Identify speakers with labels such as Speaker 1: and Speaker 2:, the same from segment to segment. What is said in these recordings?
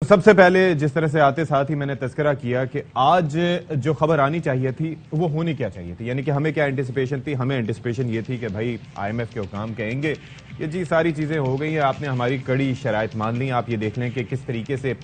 Speaker 1: सबसे पहले जिस तरह से आते साथ ही मैंने तस्करा किया कि आज जो खबर आनी चाहिए थी वो होनी क्या चाहिए थी, यानी कि हमें क्या एंटिसिपेशन थी। हमें एंटिसिपेशन ये थी कि भाई आईएमएफ के हुकाम कहेंगे कि जी सारी चीज़ें हो गई हैं, आपने हमारी कड़ी शराइत मान ली। आप ये देख लें कि किस तरीके से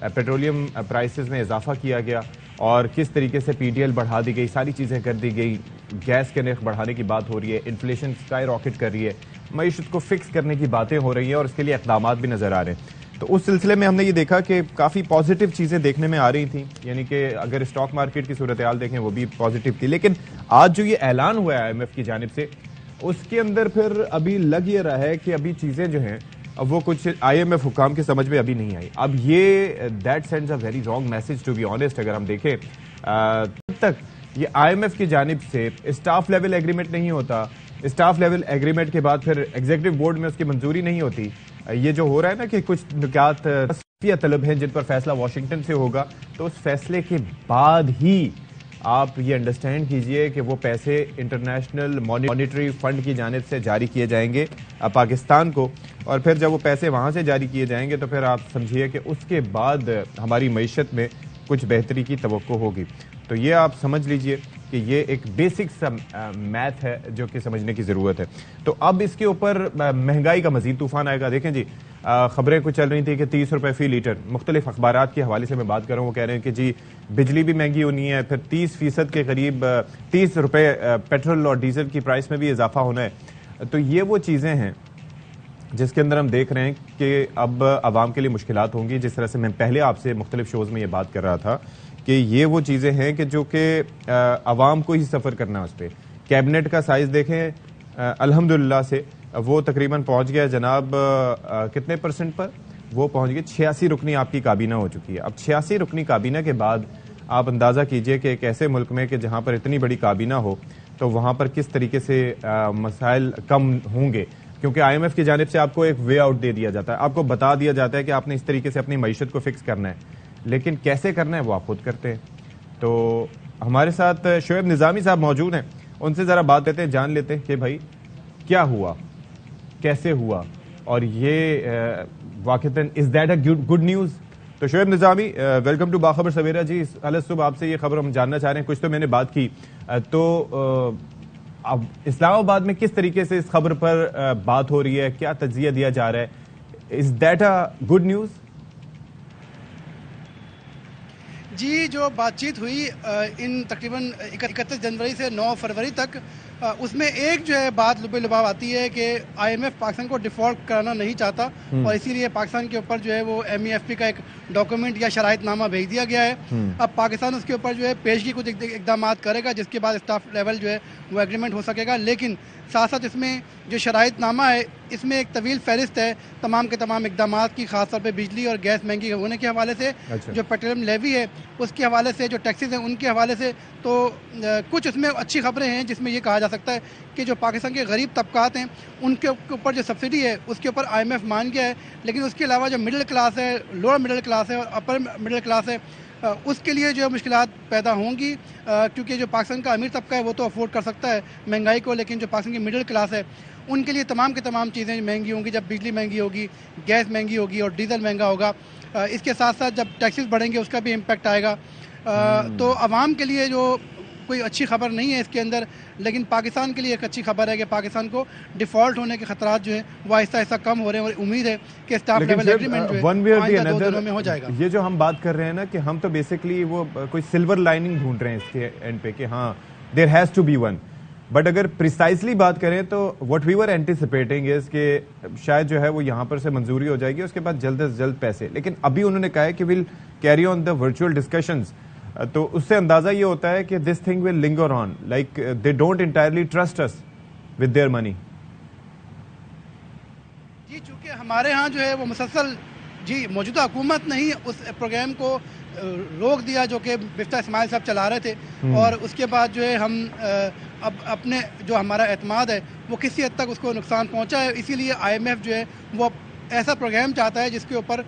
Speaker 1: पेट्रोलियम प्राइसेस में इजाफा किया गया और किस तरीके से पीडीएल बढ़ा दी गई, सारी चीज़ें कर दी गई। गैस के नर्ख बढ़ाने की बात हो रही है, इन्फ्लेशन स्काई रॉकेट कर रही है, मईशत को फिक्स करने की बातें हो रही हैं और इसके लिए इकदाम भी नजर आ रहे हैं। तो उस सिलसिले में हमने ये देखा कि काफ़ी पॉजिटिव चीज़ें देखने में आ रही थी, यानी कि अगर स्टॉक मार्केट की सूरत हाल देखें वो भी पॉजिटिव थी। लेकिन आज जो ये ऐलान हुआ है आईएमएफ की जानिब से, उसके अंदर फिर अभी लग ये रहा है कि अभी चीज़ें जो हैं अब वो कुछ आईएमएफ हुकाम के समझ में अभी नहीं आई। अब ये that sends a very wrong message to be honest. अगर हम देखें तब तक ये आईएमएफ की जानिब से स्टाफ लेवल एग्रीमेंट नहीं होता, स्टाफ लेवल एग्रीमेंट के बाद फिर एग्जीक्यूटिव बोर्ड में उसकी मंजूरी नहीं होती। ये जो हो रहा है ना कि कुछ नुकात तलब हैं जिन पर फैसला वाशिंगटन से होगा, तो उस फैसले के बाद ही आप ये अंडरस्टैंड कीजिए कि वो पैसे इंटरनेशनल मॉनिटरी फंड की जानिब से जारी किए जाएंगे पाकिस्तान को, और फिर जब वो पैसे वहाँ से जारी किए जाएंगे तो फिर आप समझिए कि उसके बाद हमारी मईशत में कुछ बेहतरी की तवक्को होगी। तो ये आप समझ लीजिए कि ये एक बेसिक सा मैथ है जो कि समझने की ज़रूरत है। तो अब इसके ऊपर महंगाई का मजीद तूफान आएगा। देखें जी, खबरें कुछ चल रही थी कि 30 रुपये फी लीटर, मुख्तलिफ अखबारात के हवाले से मैं बात कर रहा हूँ, वो कह रहे हैं कि जी बिजली भी महंगी होनी है, फिर 30% के करीब 30 रुपये पेट्रोल और डीजल की प्राइस में भी इजाफा होना है। तो ये वो चीज़ें हैं जिसके अंदर हम देख रहे हैं कि अब आवाम के लिए मुश्किलात होंगी। जिस तरह से मैं पहले आपसे मुख्तलिफ शोज़ में ये बात कर रहा था कि ये वो चीज़ें हैं कि जो कि आवाम को ही सफ़र करना है उस पर। कैबिनेट का साइज़ देखें, अल्हम्दुलिल्लाह से वो तकरीबन पहुंच गया जनाब कितने परसेंट पर, वो पहुंच गए 86 रुकनी आपकी काबीना हो चुकी है। अब 86 रुकनी काबीना के बाद आप अंदाज़ा कीजिए कि एक ऐसे मुल्क में कि जहाँ पर इतनी बड़ी काबीना हो तो वहाँ पर किस तरीके से मसाइल कम होंगे, क्योंकि आईएमएफ की जानिब से आपको एक वे आउट दे दिया जाता है, आपको बता दिया जाता है कि आपने इस तरीके से अपनी मईशत को फिक्स करना है, लेकिन कैसे करना है वो आप खुद करते हैं। तो हमारे साथ शोएब निज़ामी साहब मौजूद हैं, उनसे ज़रा बात लेते हैं, जान लेते हैं कि भाई क्या हुआ, कैसे हुआ, और ये वाक़तन is that a good news. तो शोएब निज़ामी, वेलकम टू बाखबर सवेरा जी। अलग सुबह आपसे ये खबर हम जानना चाह रहे हैं, कुछ तो मैंने बात की, तो अब इस्लामाबाद में किस तरीके से इस खबर पर बात हो रही है, क्या तज्जिया दिया जा रहा है, is that a good news?
Speaker 2: जी, जो बातचीत हुई इन तकरीबन 31 जनवरी से 9 फरवरी तक, उसमें एक जो है बात लुभाव आती है कि आईएमएफ पाकिस्तान को डिफ़ॉल्ट कराना नहीं चाहता और इसीलिए पाकिस्तान के ऊपर जो है वो एमईएफपी का एक डॉक्यूमेंट या शराइतनामा भेज दिया गया है। अब पाकिस्तान उसके ऊपर जो है पेशगी कुछ इकदाम करेगा जिसके बाद स्टाफ लेवल जो है वो एग्रीमेंट हो सकेगा, लेकिन साथ साथ इसमें जो शराइतनामा है इसमें एक तवील फहरिस्त है तमाम के तमाम इकदाम की, खासतौर पर बिजली और गैस महंगी होने के हवाले से, जो पेट्रोलियम लेवी है उसके हवाले से, जो टैक्सेस हैं उनके हवाले से। तो कुछ उसमें अच्छी खबरें हैं जिसमें ये कहा जा सकता है कि जो पाकिस्तान के गरीब तबकात हैं उनके ऊपर जो सब्सिडी है उसके ऊपर आईएमएफ मान गया है, लेकिन उसके अलावा जो मिडिल क्लास है, लोअर मिडिल क्लास है और अपर मिडिल क्लास है, उसके लिए जो मुश्किलात पैदा होंगी, क्योंकि जो पाकिस्तान का अमीर तबका है वो तो अफोर्ड कर सकता है महंगाई को, लेकिन जो पाकिस्तान की मिडिल क्लास है उनके लिए तमाम के तमाम चीज़ें महंगी होंगी। जब बिजली महंगी होगी, गैस महंगी होगी और डीजल महंगा होगा, इसके साथ साथ जब टैक्सेस बढ़ेंगे उसका भी इम्पैक्ट आएगा। तो आवाम के लिए जो कोई अच्छी खबर नहीं है इसके अंदर, लेकिन पाकिस्तान के लिए एक अच्छी खबर है कि पाकिस्तान को डिफॉल्ट होने के खतरात जो है वो आहिस्ता आहिस्ता कम हो रहे हैं और उम्मीद है कि स्टाफ लेवल एग्रीमेंट जो है 2 दिनों में हो जाएगा।
Speaker 1: ये जो हम बात कर रहे हैं ना कि हम तो बेसिकली वो कोई सिल्वर लाइनिंग ढूंढ रहे हैं इसके एंड पे कि हाँ there has to be one, but अगर प्रिसाइसली बात करें तो what we were anticipating is कि शायद जो है वो यहाँ पर से मंजूरी हो जाएगी, उसके बाद जल्द से जल्द पैसे, लेकिन अभी उन्होंने कहा है कि will carry on the virtual discussions. तो उससे अंदाजा ये होता है कि this thing will linger on, like they don't entirely trust us with their money.
Speaker 2: जी, चूंकि हमारे यहाँ जो है वो मुसलसल जी मौजूदा हुकूमत ने ही उस प्रोग्राम को रोक दिया जो कि बिफ्ता इस्माइल साहब चला रहे थे, और उसके बाद जो है हम अब अपने जो हमारा एतमाद है वो किसी हद तक उसको नुकसान पहुंचा है। इसीलिए आईएमएफ जो है वो ऐसा प्रोग्राम चाहता है जिसके ऊपर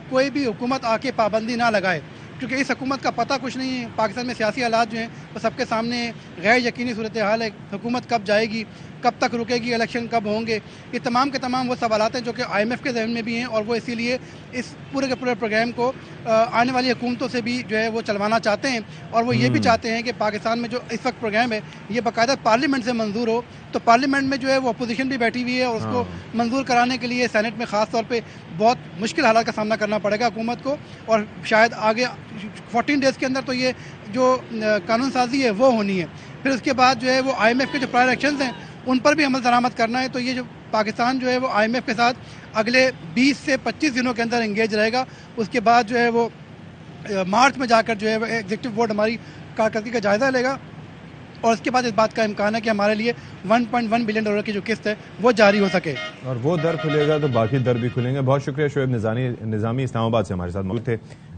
Speaker 2: कोई भी हुकूमत आके पाबंदी ना लगाए, क्योंकि इस हुकूमत का पता कुछ नहीं है। पाकिस्तान में सियासी हालात जो हैं वो सबके सामने गैर यकीनी सूरत हाल है, हुकूमत कब जाएगी, कब तक रुकेगी, इलेक्शन कब होंगे, ये तमाम के तमाम वो सवालात हैं जो कि IMF के जहन में भी हैं और वो इसीलिए इस पूरे के पूरे प्रोग्राम को आने वाली हुकूमतों से भी जो है वो चलवाना चाहते हैं। और वो ये भी चाहते हैं कि पाकिस्तान में जो इस वक्त प्रोग्राम है ये बाकायदा पार्लियामेंट से मंजूर हो, तो पार्लियामेंट में जो है वो अपोजिशन भी बैठी हुई है और उसको मंजूर कराने के लिए सेनेट में ख़ास तौर पे बहुत मुश्किल हालात का सामना करना पड़ेगा हुकूमत को। और शायद आगे 14 डेज़ के अंदर तो ये जो कानून साजी है वो होनी है। फिर उसके बाद जो है वो IMF के जो प्रायर एक्शंस हैं उन पर भी अमल दरामद करना है। तो ये जो पाकिस्तान जो है वो IMF के साथ अगले 20 से 25 दिनों के अंदर एंगेज रहेगा। उसके बाद जो है वो मार्च में जाकर जो है वो एग्जीक्यूटिव बोर्ड हमारी कारकर्दगी का जायज़ा लेगा और उसके बाद इस बात का इम्कान है कि हमारे लिए $1.1 बिलियन की जो किस्त है वो जारी हो सके
Speaker 1: और वो दर खुलेगा तो बाकी दर भी खुलेंगे। बहुत शुक्रिया शोएब निज़ामी इस्लामाबाद से हमारे साथ मौजूद थे।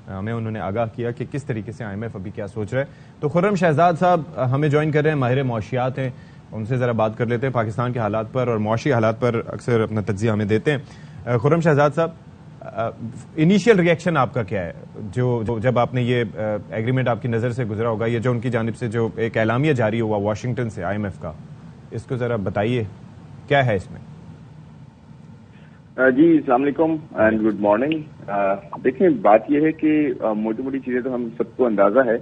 Speaker 1: हमें उन्होंने आगाह किया कि किस तरीके से IMF अभी क्या सोच रहा है। तो खुर्रम शहजाद साहब हमें ज्वाइन कर रहे हैं, माहिर मौशियात हैं, उनसे ज़रा बात कर लेते हैं पाकिस्तान के हालात पर और मौशी हालात पर अक्सर अपना तज्ज़िया हमें देते हैं। खुर्रम शहजाद साहब, इनिशियल रिएक्शन आपका क्या है जो जब आपने ये एग्रीमेंट आपकी नज़र से गुजरा होगा, ये जो उनकी जानिब से जो एक एलामिया जारी हुआ वाशिंगटन से IMF का, इसको ज़रा बताइए क्या है इसमें।
Speaker 3: जी अस्सलाम वालेकुम एंड गुड मॉर्निंग। देखिए बात यह है कि मोटी मोटी चीजें तो हम सबको अंदाजा है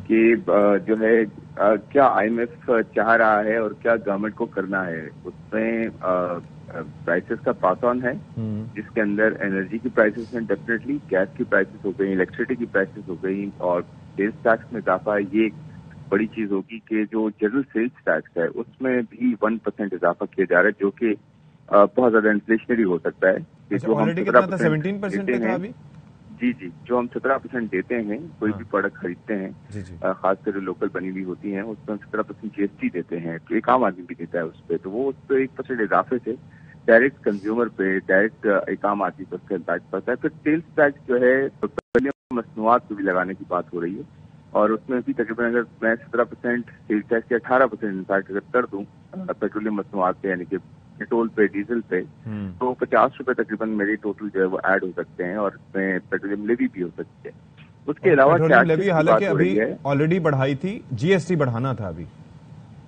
Speaker 3: कि जो है क्या IMF चाह रहा है और क्या गवर्नमेंट को करना है। उसमें प्राइसेस का पास ऑन है जिसके अंदर एनर्जी की प्राइसेस हैं, डेफिनेटली गैस की प्राइसेस हो गई, इलेक्ट्रिसिटी की प्राइसेस हो गई और सेल्स टैक्स में इजाफा। ये बड़ी चीज होगी कि जो जनरल सेल्स टैक्स है उसमें भी 1% इजाफा किया जा रहा है जो कि बहुत ज्यादा इन्फ्लेशनरी हो सकता है। कि जो हम 17% देते हैं, जी जो हम 17% देते हैं कोई भी प्रोडक्ट खरीदते हैं, खासकर लोकल बनी हुई होती हैं, उसमें हम 17% GST देते हैं, तो एक आम आदमी भी देता है उस पर, तो वो उस पर 1% इजाफे से डायरेक्ट कंज्यूमर पे, डायरेक्ट एक आम आदमी पर उसका इम्पैक्ट पड़ता है। फिर सेल्स टैक्स जो है पेट्रोलियम मसनूआत पर भी लगाने की बात हो रही है और उसमें भी तकरीबन अगर मैं 17% सेल्स टैक्स या 18% इम्पैक्ट अगर कर दूं पेट्रोलियम मसनूआत पे यानी कि पेट्रोल पे, डीजल पे, तो 50 रुपए तकरीबन मेरी टोटल जो है वो ऐड हो सकते हैं और इसमें पेट्रोलियम लेवी भी हो सकती है। उसके अलावा
Speaker 1: लेवी हालांकि अभी ऑलरेडी बढ़ाई थी, GST बढ़ाना था अभी।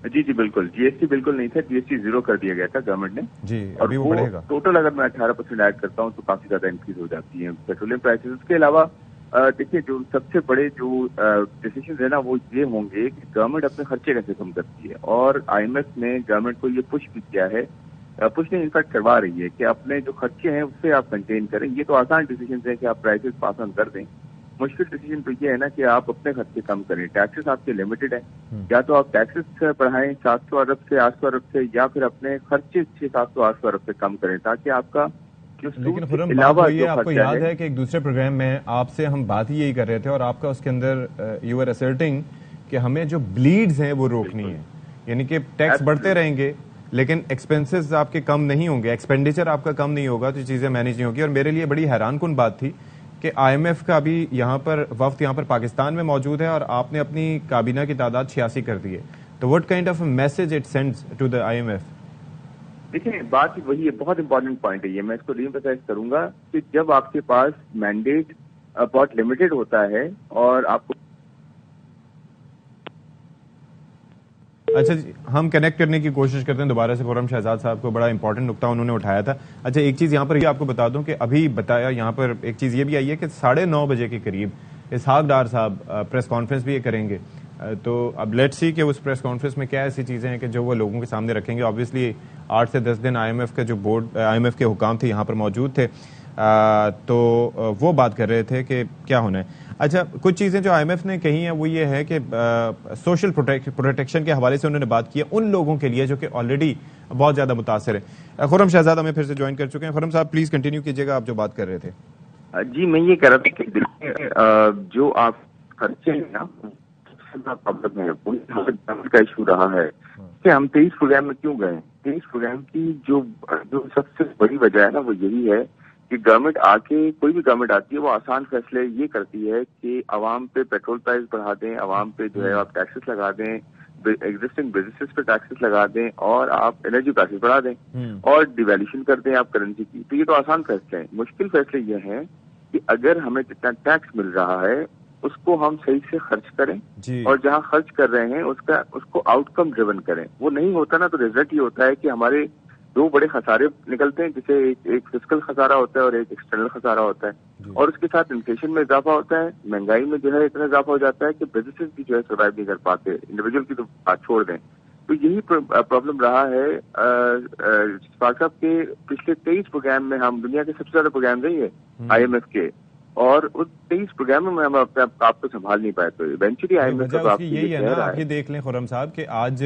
Speaker 3: जी बिल्कुल, GST बिल्कुल नहीं था, GST 0 कर दिया गया था गवर्नमेंट ने
Speaker 1: जी,
Speaker 3: और
Speaker 1: अभी वो बढ़ेगा।
Speaker 3: टोटल अगर मैं 18% ऐड करता हूँ तो काफी ज्यादा इंक्रीज हो जाती है पेट्रोलियम प्राइसेस। उसके अलावा देखिए जो सबसे बड़े जो डिसीजन है ना वो ये होंगे कि गवर्नमेंट अपने खर्चे कैसे कम करती है और IMF ने गवर्नमेंट को ये पुश भी किया है, पुश नहीं इनफैक्ट करवा रही है कि अपने जो खर्चे हैं उससे आप कंटेन करें। ये तो आसान डिसीजन है कि आप प्राइसेस पास ऑन कर दें, मुश्किल डिसीजन तो ये है ना कि आप अपने खर्चे कम करें। टैक्सेस आपके लिमिटेड है, या तो आप टैक्सेस बढ़ाएं 700 अरब से 800 अरब से, या फिर अपने खर्चे 600-700-800 अरब से कम करें ताकि आपका
Speaker 1: लेकिन खुर्रम बात वही है, आपको याद है कि एक दूसरे प्रोग्राम में आपसे हम बात ही यही कर रहे थे और आपका उसके अंदर यू आर असर्टिंग कि हमें जो ब्लीड्स हैं वो रोकनी है, यानी कि टैक्स बढ़ते रहेंगे लेकिन एक्सपेंसेस आपके कम नहीं होंगे, एक्सपेंडिचर आपका कम नहीं होगा तो चीजें मैनेज नहीं होगी। और मेरे लिए बड़ी हैरान कुन बात थी कि IMF का भी यहाँ पर वफ्द यहाँ पर पाकिस्तान में मौजूद है और आपने अपनी काबीना की तादाद 86 कर दी है, तो what kind of message it sends to the IMF?
Speaker 3: देखिए बात वही है, बहुत इंपॉर्टेंट पॉइंट है ये, मैं इसको रीएम्फसाइज करूंगा कि जब आपके पास मैंडेट बहुत लिमिटेड होता है और आपको
Speaker 1: अच्छा जी, हम कनेक्ट करने की कोशिश करते हैं दोबारा से खुर्रम शहजाद साहब को, बड़ा इंपॉर्टेंट नुकता उन्होंने उठाया था। अच्छा एक चीज यहाँ पर ये आपको बता दूं कि अभी बताया यहाँ पर एक चीज ये भी आई है कि 9:30 बजे के करीब इसहाक डार साहब प्रेस कॉन्फ्रेंस भी ये करेंगे, तो अब लेट्स सी कि उस प्रेस कॉन्फ्रेंस में क्या ऐसी चीजें हैं कि जो वो लोगों के सामने रखेंगे। ऑब्वियसली 8 से 10 दिन IMF के जो बोर्ड IMF के हुकाम थे यहाँ पर मौजूद थे, तो वो बात कर रहे थे कि क्या होना है। अच्छा कुछ चीजें जो IMF ने कही हैं वो ये है कि सोशल प्रोटेक्शन के हवाले से उन्होंने बात की है उन लोगों के लिए जो कि ऑलरेडी बहुत ज्यादा मुतासर है। खुर्रम शहजाद हमें फिर से ज्वाइन कर चुके हैं। खुर्रम साहब प्लीज कंटिन्यू कीजिएगा, आप जो बात कर रहे थे।
Speaker 3: जी मैं ये कह रहा था कि जो आप खर्चे हैं ना प्रॉब्लम है, गवर्नमेंट का इशू रहा है कि हम 23 प्रोग्राम में क्यों गए। 23 प्रोग्राम की जो सबसे बड़ी वजह है ना वो यही है कि गवर्नमेंट आके, कोई भी गवर्नमेंट आती है वो आसान फैसले ये करती है कि अवाम पे पेट्रोल प्राइस बढ़ा दें, अवाम पे जो है आप टैक्सेस लगा दें, एग्जिस्टिंग बिजनेसेस पे टैक्सेस लगा दें और आप एनर्जी प्राइसेस बढ़ा दें और डिवैल्यूशन कर दें आप करेंसी की। तो ये तो आसान फैसले हैं। मुश्किल फैसले ये हैं कि अगर हमें जितना टैक्स मिल रहा है उसको हम सही से खर्च करें
Speaker 1: जी।
Speaker 3: और जहां खर्च कर रहे हैं उसको आउटकम ड्रिवन करें। वो नहीं होता ना तो रिजल्ट ये होता है कि हमारे दो बड़े खसारे निकलते हैं, जिसे एक फिस्कल खसारा होता है और एक एक्सटर्नल खसारा होता है। और उसके साथ इन्फ्लेशन में इजाफा होता है, महंगाई में जो है इतना इजाफा हो जाता है कि बिजनेसेस भी जो है सर्वाइव नहीं कर पाते, इंडिविजुअल की तो बात छोड़ दें। तो यही प्रॉब्लम रहा है स्पार्क साहब के पिछले 23 प्रोग्राम में। हम दुनिया के सबसे ज्यादा प्रोग्राम रही है IMF के, और उस 23 प्रोग्रामों में हम अपने आप को संभाल नहीं पाए। तो इवेंचुअली IMF का
Speaker 1: यही है ना, आप ये देख लें खुर्रम साहब कि आज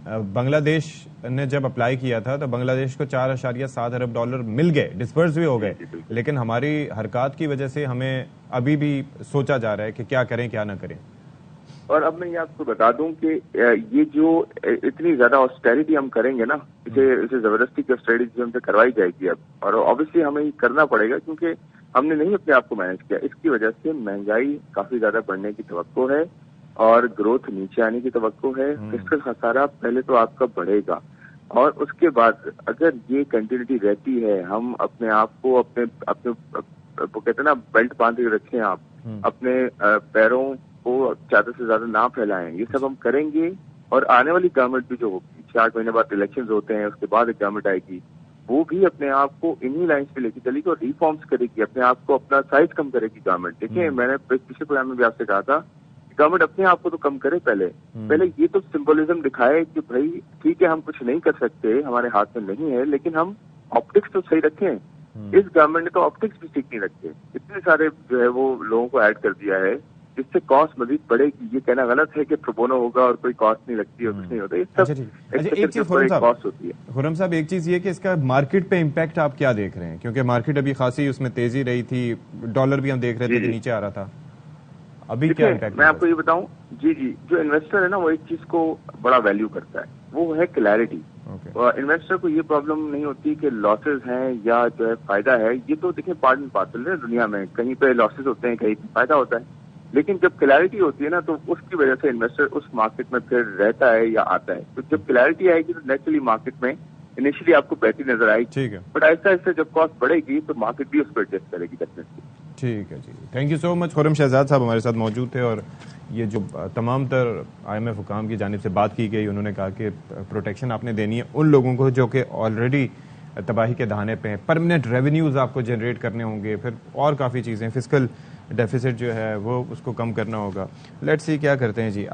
Speaker 1: बांग्लादेश ने जब अप्लाई किया था तो बांग्लादेश को 4.7 अरब डॉलर मिल गए, डिस्पर्स भी हो गए, लेकिन हमारी हरकत की वजह से हमें अभी भी सोचा जा रहा है कि क्या करें क्या ना करें।
Speaker 3: और अब मैं ये आपको बता दूं कि ये जो इतनी ज्यादा ऑस्टेरिटी हम करेंगे ना, इसे जबरदस्ती की ऑस्टेरिटी हमसे करवाई जाएगी अब, और ऑब्वियसली हमें ये करना पड़ेगा क्योंकि हमने नहीं अपने आप को मैनेज किया। इसकी वजह से महंगाई काफी ज्यादा बढ़ने की तवक्को है और ग्रोथ नीचे आने की तवक्को है। फिस्कल खसारा पहले तो आपका बढ़ेगा, और उसके बाद अगर ये कंटिन्यूटी रहती है, हम अपने आप को अपने वो कहते हैं ना बेल्ट बांध के रखें, आप अपने पैरों को ज्यादा से ज्यादा ना फैलाएं, ये सब हम करेंगे। और आने वाली गवर्नमेंट भी जो होगी, 6-8 महीने बाद इलेक्शंस होते हैं, उसके बाद एक गवर्नमेंट आएगी, वो भी अपने आप को इन्हीं लाइन्स पे लेके चलेगी और रिफॉर्म्स करेगी, अपने आप को अपना साइज कम करेगी गवर्नमेंट। देखिए, मैंने पिछले प्रोग्राम में भी आपसे कहा था, गवर्नमेंट अपने आप को तो कम करे, पहले ये तो सिंबोलिज्म दिखाए कि भाई ठीक है हम कुछ नहीं कर सकते, हमारे हाथ में नहीं है, लेकिन हम ऑप्टिक्स तो सही रखें। इस गवर्नमेंट ने तो ऑप्टिक्स भी ठीक नहीं रखे, इतने सारे जो है वो लोगों को ऐड कर दिया है जिससे कॉस्ट मजीद बढ़ेगी। ये कहना गलत है कि प्रोबोनो होगा और कोई कॉस्ट नहीं लगती और कुछ नहीं होता, ये सब
Speaker 1: एक चीज
Speaker 3: कॉस्ट होती है।
Speaker 1: खुर्रम साहब, एक चीज ये कि इसका मार्केट पे इम्पैक्ट आप क्या देख रहे हैं, क्योंकि मार्केट अभी खासी उसमें तेजी रही थी, डॉलर भी हम देख रहे थे कि नीचे आ रहा था, अभी क्या इम्पैक्ट?
Speaker 3: मैं आपको ये बताऊं, जी, जो इन्वेस्टर है ना, वो एक चीज को बड़ा वैल्यू करता है, वो है क्लैरिटी। इन्वेस्टर को ये प्रॉब्लम नहीं होती कि लॉसेस हैं या जो है फायदा है, ये तो देखिए पार्ट एंड पार्सल है दुनिया में, कहीं पे लॉसेस होते हैं, कहीं पे फायदा होता है, लेकिन जब क्लैरिटी होती है ना तो उसकी वजह से इन्वेस्टर उस मार्केट में फिर रहता है या आता है। तो जब क्लैरिटी आएगी तो नेचुरली मार्केट में इनिशियली आपको बेहतरी नजर आएगी,
Speaker 1: ठीक है, बट
Speaker 3: आहिस्ता आहिस्ता जब कॉस्ट बढ़ेगी तो मार्केट भी उस पर एडजस्ट करेगी डेफिनेटली।
Speaker 1: ठीक है जी, thank you so much. Khurram Shahzad साहब हमारे साथ मौजूद थे, और ये जो तमाम तर IMF हुकाम की जानिब से बात की गई, उन्होंने कहा कि प्रोटेक्शन आपने देनी है उन लोगों को जो कि ऑलरेडी तबाही के दहाने पे हैं, परमानेंट रेवेन्यूज आपको जनरेट करने होंगे, फिर और काफ़ी चीज़ें, फिस्कल डेफिसिट जो है वो उसको कम करना होगा। लेट्स सी क्या करते हैं जी। अब